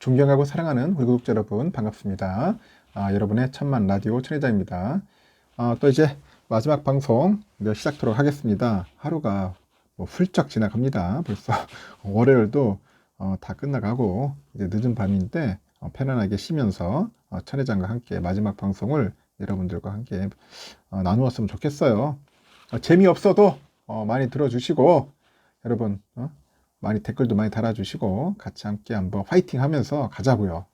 존경하고 사랑하는 우리 구독자 여러분 반갑습니다. 여러분의 천만 라디오 천혜자입니다. 또 이제 마지막 방송 시작하도록 하겠습니다. 하루가 훌쩍 지나갑니다. 벌써 월요일도 다 끝나가고 이제 늦은 밤인데 편안하게 쉬면서 천혜장과 함께 마지막 방송을 여러분들과 함께 나누었으면 좋겠어요. 재미없어도 많이 들어주시고 여러분 많이 댓글도 많이 달아주시고 같이 함께 한번 파이팅 하면서 가자고요.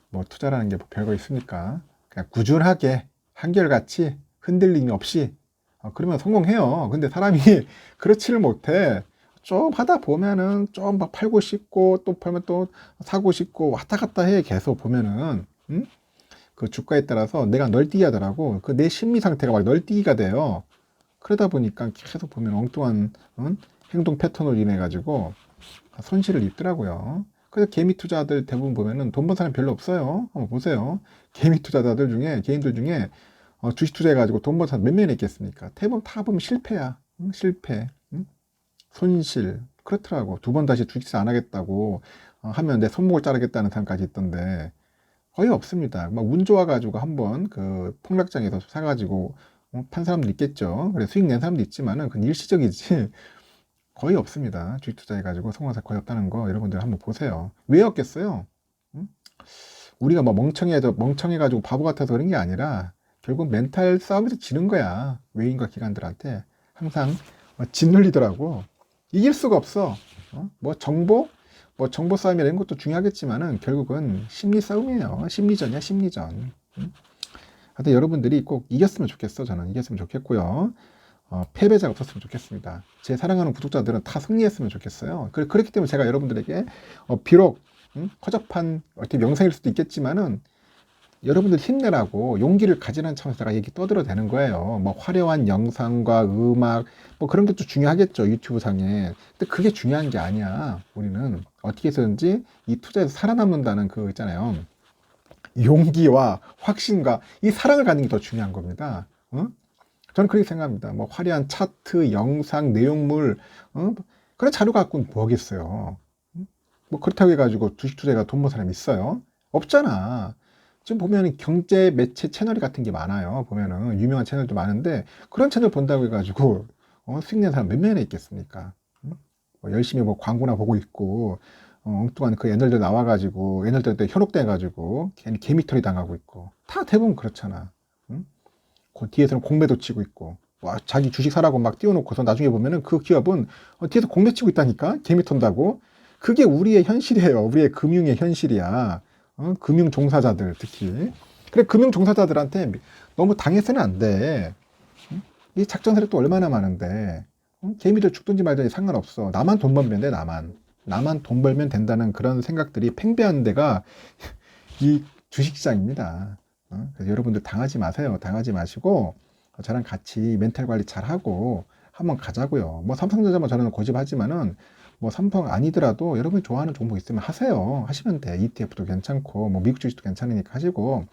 뭐 투자라는 게 별거 있습니까? 그냥 꾸준하게 한결같이 흔들림이 없이 그러면 성공해요. 근데 사람이 그렇지를 못해. 좀 하다 보면은 좀 막 팔고 싶고 또 팔면 또 사고 싶고 왔다 갔다 해. 계속 보면은 그 주가에 따라서 내가 널뛰기 하더라고. 그 내 심리 상태가 막 널뛰기가 돼요. 그러다 보니까 계속 보면 엉뚱한 행동 패턴으로 인해 가지고 손실을 입더라고요. 그래서 개미 투자들 대부분 보면은 돈 번 사람 별로 없어요. 한번 보세요. 개미 투자자들 중에 개인들 중에 주식 투자해 가지고 돈 번 사람 몇 명이나 있겠습니까? 대부분 다 보면 실패야. 실패. 손실. 그렇더라고. 두 번 다시 주식 투자 안 하겠다고 하면 내 손목을 자르겠다는 사람까지 있던데 거의 없습니다. 막 운 좋아 가지고 한번 그 폭락장에서 사 가지고 판 사람도 있겠죠. 그래 수익 낸 사람도 있지만은 그건 일시적이지 거의 없습니다. 주식 투자해가지고 성공한 사람 거의 없다는 거 여러분들 한번 보세요. 왜 없겠어요? 우리가 뭐 멍청해가지고 바보 같아서 그런 게 아니라 결국 멘탈 싸움에서 지는 거야. 외인과 기관들한테 항상 짓눌리더라고. 이길 수가 없어. 뭐 정보 싸움이라는 것도 중요하겠지만은 결국은 심리 싸움이에요. 심리전이야, 심리전. 하여튼 여러분들이 꼭 이겼으면 좋겠어. 저는 이겼으면 좋겠고요. 패배자가 없었으면 좋겠습니다. 제 사랑하는 구독자들은 다 승리했으면 좋겠어요. 그렇기 때문에 제가 여러분들에게 비록 허접한 어떻게 영상일 수도 있겠지만은 여러분들 힘내라고 용기를 가지라는 차원에서 제가 얘기 떠들어도 되는 거예요. 뭐 화려한 영상과 음악 뭐 그런 것도 중요하겠죠. 유튜브 상에. 근데 그게 중요한 게 아니야. 우리는 어떻게 해서든지 이 투자에서 살아남는다는 그 있잖아요. 용기와 확신과 이 사랑을 갖는 게 더 중요한 겁니다. 저는 그렇게 생각합니다. 뭐 화려한 차트, 영상, 내용물 그런 자료 갖고는 뭐하겠어요. 뭐 그렇다고 해가지고 주식 투자가 돈 버는 사람이 있어요? 없잖아. 지금 보면은 경제 매체 채널 같은 게 많아요. 보면은 유명한 채널도 많은데 그런 채널 본다고 해가지고 수익 낸 사람 몇 명이나 있겠습니까? 뭐 열심히 뭐 광고나 보고 있고 엉뚱한 그 애널들 나와가지고 애널들한테 현혹돼가지고 괜히 개미털이 당하고 있고 다 대부분 그렇잖아. 그 뒤에서는 공매도 치고 있고 와, 자기 주식 사라고 막 띄워놓고서 나중에 보면은 그 기업은 뒤에서 공매 치고 있다니까 개미 턴다고. 그게 우리의 현실이에요. 우리의 금융의 현실이야. 금융 종사자들 특히. 그래 금융 종사자들한테 너무 당해서는 안 돼. 이 작전 세력도 얼마나 많은데 개미들 죽든지 말든지 상관없어. 나만 돈 벌면 돼. 나만 돈 벌면 된다는 그런 생각들이 팽배한 데가 이 주식시장입니다. 그래서 여러분들 당하지 마세요. 당하지 마시고 저랑 같이 멘탈 관리 잘 하고 한번 가자고요. 뭐 삼성전자만 저는 고집하지만은 뭐 삼성 아니더라도 여러분이 좋아하는 종목 있으면 하세요. 하시면 돼. ETF도 괜찮고 뭐 미국 주식도 괜찮으니까 하시고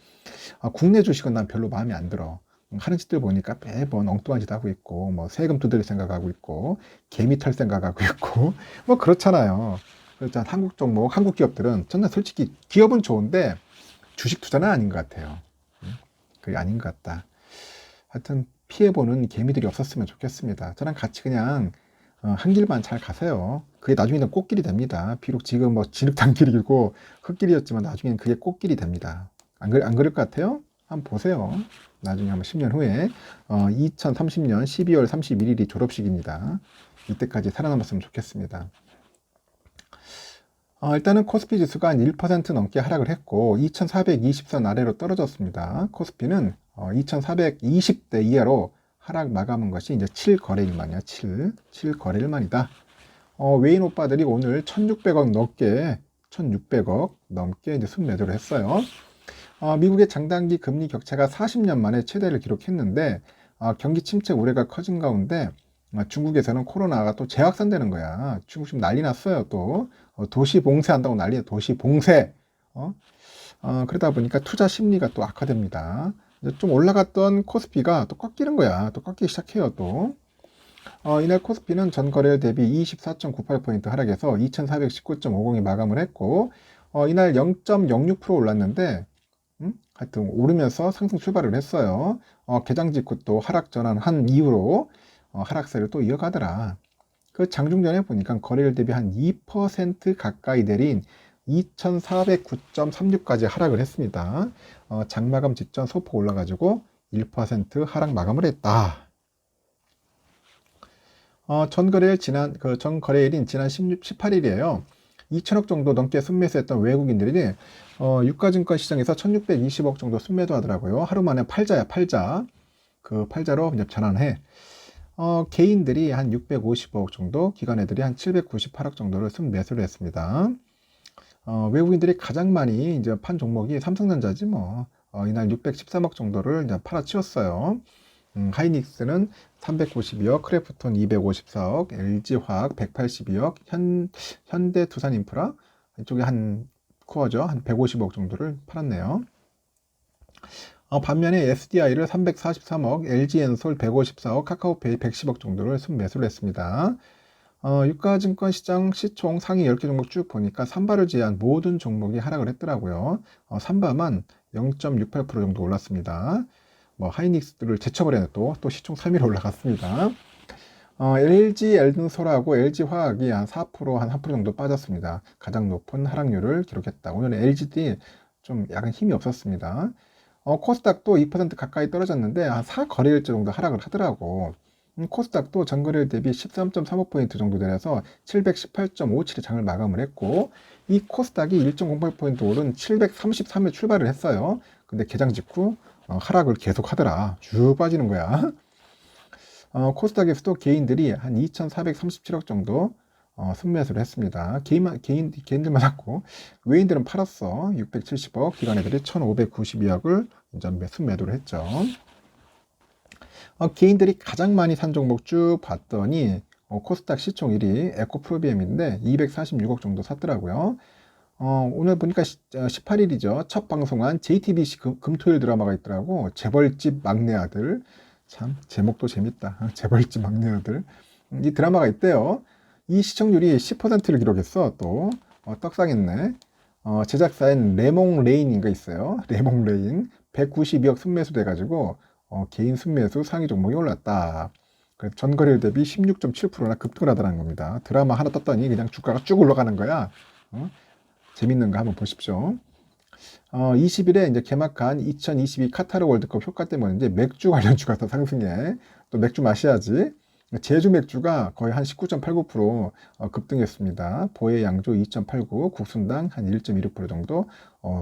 국내 주식은 난 별로 마음에 안 들어. 하는 짓들 보니까 매번 엉뚱한 짓 하고 있고 뭐 세금 두들 생각하고 있고 개미 털 생각하고 있고 뭐 그렇잖아요. 그래서 한국 종목, 한국 기업들은 저는 솔직히 기업은 좋은데 주식 투자는 아닌 것 같아요. 그게 아닌 것 같다. 하여튼 피해보는 개미들이 없었으면 좋겠습니다. 저랑 같이 그냥 한 길만 잘 가세요. 그게 나중에는 꽃길이 됩니다. 비록 지금 뭐 진흙탕길이고 흙길이었지만 나중에는 그게 꽃길이 됩니다. 안 그럴 것 같아요? 한번 보세요. 나중에 한번 10년 후에 2030년 12월 31일이 졸업식입니다. 이때까지 살아남았으면 좋겠습니다. 일단은 코스피 지수가 한 1% 넘게 하락을 했고 2420선 아래로 떨어졌습니다. 코스피는 2420대 이하로 하락 마감한 것이 이제 7거래일 만이야. 7거래일 만이다. 외인 오빠들이 오늘 1600억 넘게 이제 순매도를 했어요. 미국의 장단기 금리 격차가 40년 만에 최대를 기록했는데 경기 침체 우려가 커진 가운데 중국에서는 코로나가 또 재확산되는 거야. 중국 지금 난리 났어요. 또 도시 봉쇄한다고 난리야. 도시 봉쇄. 그러다 보니까 투자 심리가 또 악화됩니다. 좀 올라갔던 코스피가 또 꺾이는 거야. 또 꺾이기 시작해요. 또 이날 코스피는 전 거래일 대비 24.98포인트 하락해서 2419.50에 마감을 했고 이날 0.06% 올랐는데, 하여튼 오르면서 상승 출발을 했어요. 개장 직후 또 하락 전환한 이후로 하락세를 또 이어가더라. 그 장중전에 보니까 거래일 대비 한 2% 가까이 내린 2409.36까지 하락을 했습니다. 장마감 직전 소폭 올라가지고 1% 하락 마감을 했다. 전 거래일인 지난 18일이에요. 2천억 정도 넘게 순매수했던 외국인들이 유가증권 시장에서 1620억 정도 순매도 하더라고요. 하루 만에 팔자야, 팔자. 그 팔자로 이제 전환해. 개인들이 한 650억 정도, 기관애들이 한 798억 정도를 순매수를 했습니다. 외국인들이 가장 많이 이제 판 종목이 삼성전자지 뭐. 이날 613억 정도를 이제 팔아치웠어요. 하이닉스는 392억, 크래프톤 254억, LG화학 182억, 현대두산인프라 이쪽에 한 코어죠. 한 150억 정도를 팔았네요. 반면에 SDI를 343억, LG엔솔 154억, 카카오페이 110억 정도를 순매수를 했습니다. 유가증권 시장 시총 상위 10개 종목 쭉 보니까 삼바를 제외한 모든 종목이 하락을 했더라고요. 삼바만 0.68% 정도 올랐습니다. 하이닉스를 제쳐버리는 또 시총 3위로 올라갔습니다. LG 엔솔하고 LG화학이 한 4%, 한 3% 정도 빠졌습니다. 가장 높은 하락률을 기록했다. 오늘은 LGD 좀 약간 힘이 없었습니다. 코스닥도 2% 가까이 떨어졌는데 한 4거래일째 정도 하락을 하더라고. 코스닥도 전거래일 대비 13.35포인트 정도 내려서 718.57의 장을 마감을 했고, 이 코스닥이 1.08포인트 오른 733에 출발을 했어요. 근데 개장 직후 하락을 계속 하더라. 쭉 빠지는 거야. 코스닥에서도 개인들이 한 2,437억 정도 순매수를 했습니다. 개인들만 샀고, 외인들은 팔았어. 670억, 기관애들이 1,592억을 순매도를 했죠. 개인들이 가장 많이 산 종목 쭉 봤더니, 코스닥 시총 1위 에코프로비엠인데 246억 정도 샀더라고요. 오늘 보니까 18일이죠. 첫 방송한 JTBC 금토일 드라마가 있더라고. 재벌집 막내 아들. 참 제목도 재밌다. 재벌집 막내 아들. 이 드라마가 있대요. 이 시청률이 10%를 기록했어. 또 떡상했네. 제작사인 레몽 레인인가 있어요. 레몽 레인 192억 순매수 돼가지고 개인 순매수 상위 종목이 올랐다. 전거래일 대비 16.7%나 급등을 하더라는 겁니다. 드라마 하나 떴더니 그냥 주가가 쭉 올라가는 거야. 재밌는 거 한번 보십시오. 20일에 이제 개막한 2022 카타르 월드컵 효과 때문에 이제 맥주 관련주가 더 상승해. 또 맥주 마셔야지. 제주 맥주가 거의 한 19.89% 급등했습니다. 보혜 양조 2.89, 국순당 한 1.16% 정도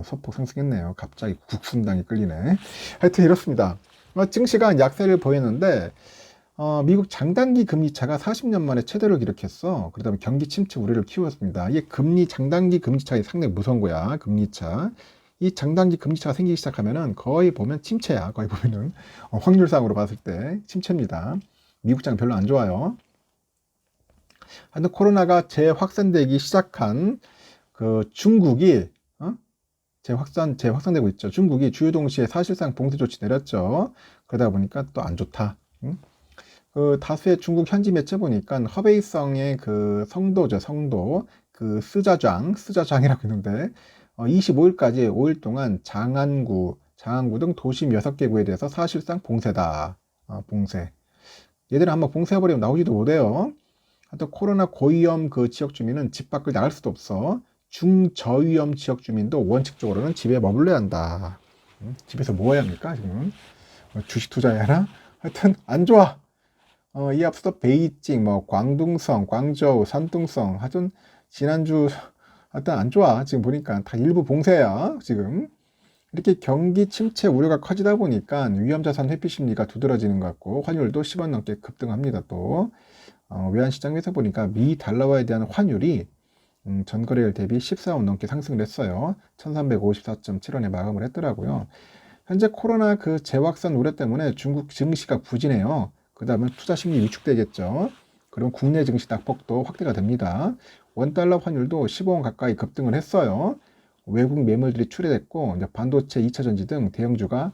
소폭 상승했네요. 갑자기 국순당이 끌리네. 하여튼 이렇습니다. 증시가 약세를 보이는데 미국 장단기 금리차가 40년 만에 최대를 기록했어. 그러다 보니 경기 침체 우려를 키웠습니다. 이게 장단기 금리차가 상당히 무서운 거야. 금리차. 이 장단기 금리차가 생기기 시작하면은 거의 보면 침체야. 거의 보면은 확률상으로 봤을 때 침체입니다. 미국 장 별로 안 좋아요. 하여튼 코로나가 재확산되기 시작한 그 중국이 재확산되고 있죠. 중국이 주요 동시에 사실상 봉쇄 조치 내렸죠. 그러다 보니까 또 안 좋다. 그 다수의 중국 현지 매체 보니까 허베이성의 그 성도죠, 성도. 그 스자장이라고 있는데 25일까지 5일 동안 장안구 등 도심 6개 구에 대해서 사실상 봉쇄다. 봉쇄. 얘들은 한번 봉쇄해버리면 나오지도 못해요. 하여튼 코로나 고위험 그 지역 주민은 집 밖을 나갈 수도 없어. 중저위험 지역 주민도 원칙적으로는 집에 머물러야 한다. 집에서 뭐 해야 합니까, 지금? 주식 투자해야 하나? 하여튼 안 좋아. 이 앞서도 베이징, 광둥성, 광저우, 산둥성, 하여튼 지난주 하여튼 안 좋아. 지금 보니까 다 일부 봉쇄야. 지금 이렇게 경기 침체 우려가 커지다 보니까 위험자산 회피 심리가 두드러지는 것 같고 환율도 10원 넘게 급등합니다. 또 외환시장에서 보니까 미 달러화에 대한 환율이 전거래일 대비 14원 넘게 상승을 했어요. 1354.7원에 마감을 했더라고요. 현재 코로나 그 재확산 우려 때문에 중국 증시가 부진해요. 그 다음에 투자 심리 위축되겠죠. 그럼 국내 증시 낙폭도 확대가 됩니다. 원달러 환율도 15원 가까이 급등을 했어요. 외국 매물들이 출회됐고 이제 반도체, 2차 전지 등 대형주가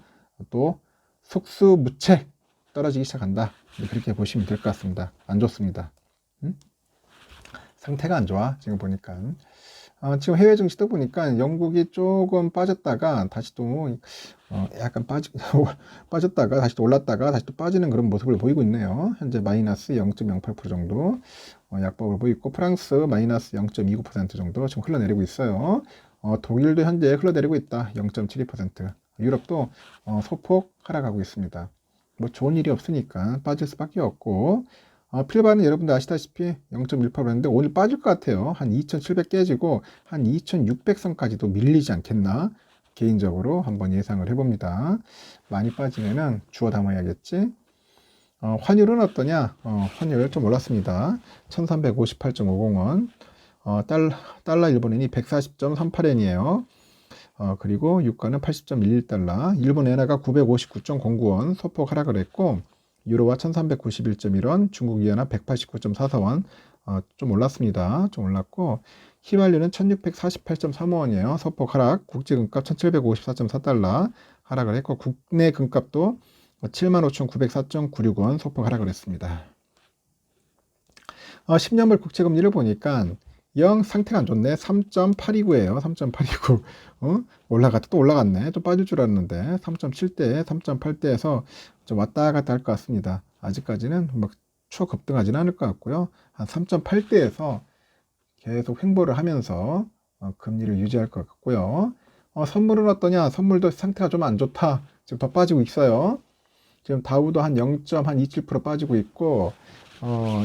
또 속수무책 떨어지기 시작한다. 그렇게 보시면 될 것 같습니다. 안 좋습니다. 상태가 안 좋아. 지금 보니까. 지금 해외 증시 떠보니까 영국이 조금 빠졌다가 다시 또 약간 빠졌다가 다시 또 올랐다가 다시 또 빠지는 그런 모습을 보이고 있네요. 현재 마이너스 0.08% 정도 약폭을 보이고, 프랑스 마이너스 0.29% 정도 지금 흘러내리고 있어요. 독일도 현재 흘러내리고 있다. 0.72%. 유럽도 소폭 하락하고 있습니다. 뭐 좋은 일이 없으니까 빠질 수밖에 없고, 필바는 여러분들 아시다시피 0.18%인데 오늘 빠질 것 같아요. 한 2700 깨지고 한 2600선까지도 밀리지 않겠나, 개인적으로 한번 예상을 해봅니다. 많이 빠지면은 주워 담아야겠지. 환율은 어떠냐? 환율 좀 올랐습니다. 1358.50원. 달러 일본엔이 140.38엔이에요. 그리고 유가는 80.11달러. 일본 엔화가 959.09원 소폭 하락을 했고, 유로와 1391.1원, 중국 위안화 189.44원, 좀 올랐습니다. 좀 올랐고, 휘발유는 1648.35원이에요. 소폭 하락. 국제금값 1754.4달러 하락을 했고, 국내 금값도 75,904.96원 소폭 하락을 했습니다. 10년물 국채금리를 보니까 영 상태가 안 좋네. 3.829예요. 3.829. 올라갔다 또 올라갔네. 좀 빠질 줄 알았는데 3.7대, 3.8대에서 좀 왔다 갔다 할 것 같습니다. 아직까지는 막 초급등하지는 않을 것 같고요. 한 3.8대에서 계속 횡보를 하면서 금리를 유지할 것 같고요. 선물은 어떠냐? 선물도 상태가 좀 안 좋다. 지금 더 빠지고 있어요. 지금 다우도 한 0.27% 빠지고 있고,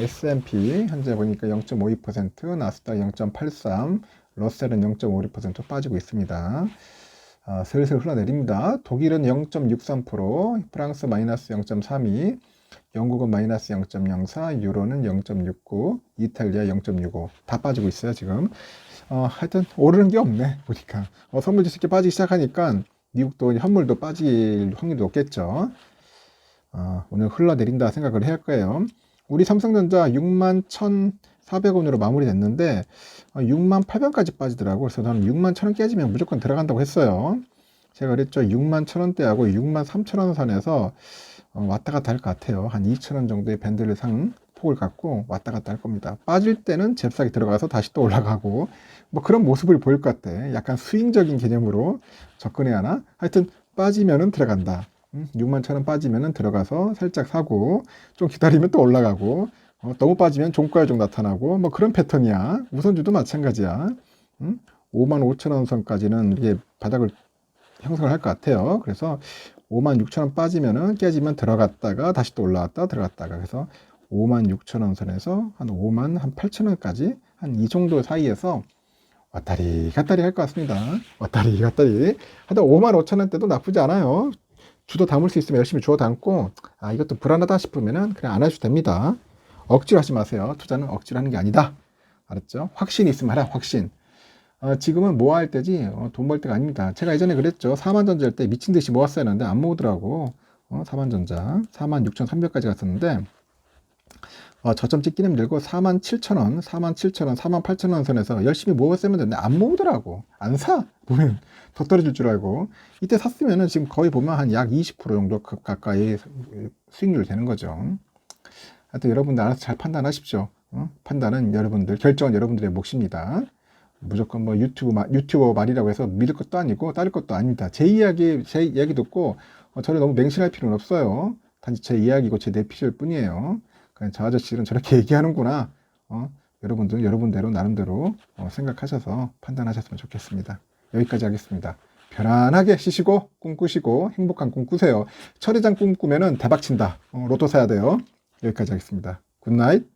S&P 현재 보니까 0.52%, 나스닥 0.83, 러셀은 0.56% 빠지고 있습니다. 슬슬 흘러내립니다. 독일은 0.63%, 프랑스 마이너스 0.32, 영국은 마이너스 0.04, 유로는 0.69, 이탈리아 0.65. 다 빠지고 있어요, 지금. 하여튼 오르는 게 없네, 보니까. 선물주식 이렇게 빠지기 시작하니까 미국도 현물도 빠질 확률이 높겠죠. 오늘 흘러내린다 생각을 해야 할 거예요. 우리 삼성전자 61,400원으로 마무리됐는데 61,800원까지 빠지더라고. 그래서 저는 61,000원 깨지면 무조건 들어간다고 했어요. 제가 그랬죠. 61,000원대하고 63,000원 선에서 왔다 갔다 할 것 같아요. 한 2,000원 정도의 밴드를 폭을 갖고 왔다 갔다 할 겁니다. 빠질 때는 잽싸게 들어가서 다시 또 올라가고, 뭐 그런 모습을 보일 것 같아. 약간 스윙적인 개념으로 접근해야 하나? 하여튼 빠지면은 들어간다. 61,000원 빠지면은 들어가서 살짝 사고, 좀 기다리면 또 올라가고, 너무 빠지면 종가요정 나타나고, 뭐 그런 패턴이야. 우선주도 마찬가지야. 55,000원 선까지는 이게 바닥을 형성을 할 것 같아요. 그래서 56,000원 빠지면은 깨지면 들어갔다가 다시 또 올라왔다 들어갔다가, 그래서 56,000원 선에서 한 58,000원까지 한 이 정도 사이에서 왔다리 갔다리 할 것 같습니다. 왔다리 갔다리. 하여튼 55,000원대도 나쁘지 않아요. 주도 담을 수 있으면 열심히 주워 담고, 이것도 불안하다 싶으면은 그냥 안 하셔도 됩니다. 억지로 하지 마세요. 투자는 억지로 하는 게 아니다. 알았죠? 확신이 있으면 하라, 확신. 지금은 모아할 때지 돈 벌 때가 아닙니다. 제가 예전에 그랬죠. 사만전자 할 때 미친 듯이 모았어야 했는데 안 모으더라고. 사만전자 46,300까지 갔었는데 저점 찍기는 힘들고 47,000원, 47,000원, 48,000원 선에서 열심히 모았으면 되는데 안 모으더라고. 안 사. 보면 더 떨어질 줄 알고. 이때 샀으면은 지금 거의 보면 한 약 20% 정도 가까이 수익률 되는 거죠. 하여튼 여러분들 알아서 잘 판단하십시오. 판단은 여러분들, 결정은 여러분들의 몫입니다. 무조건 뭐 유튜버 말이라고 해서 믿을 것도 아니고 따를 것도 아닙니다. 제 이야기 듣고 저를 너무 맹신할 필요는 없어요. 단지 제 이야기고 제 내피셜 뿐이에요. 그냥 저 아저씨는 저렇게 얘기하는구나. 여러분대로 나름대로 생각하셔서 판단하셨으면 좋겠습니다. 여기까지 하겠습니다. 편안하게 쉬시고 꿈꾸시고 행복한 꿈 꾸세요. 철회장 꿈꾸면은 대박 친다. 로또 사야 돼요. 여기까지 하겠습니다. 굿나잇.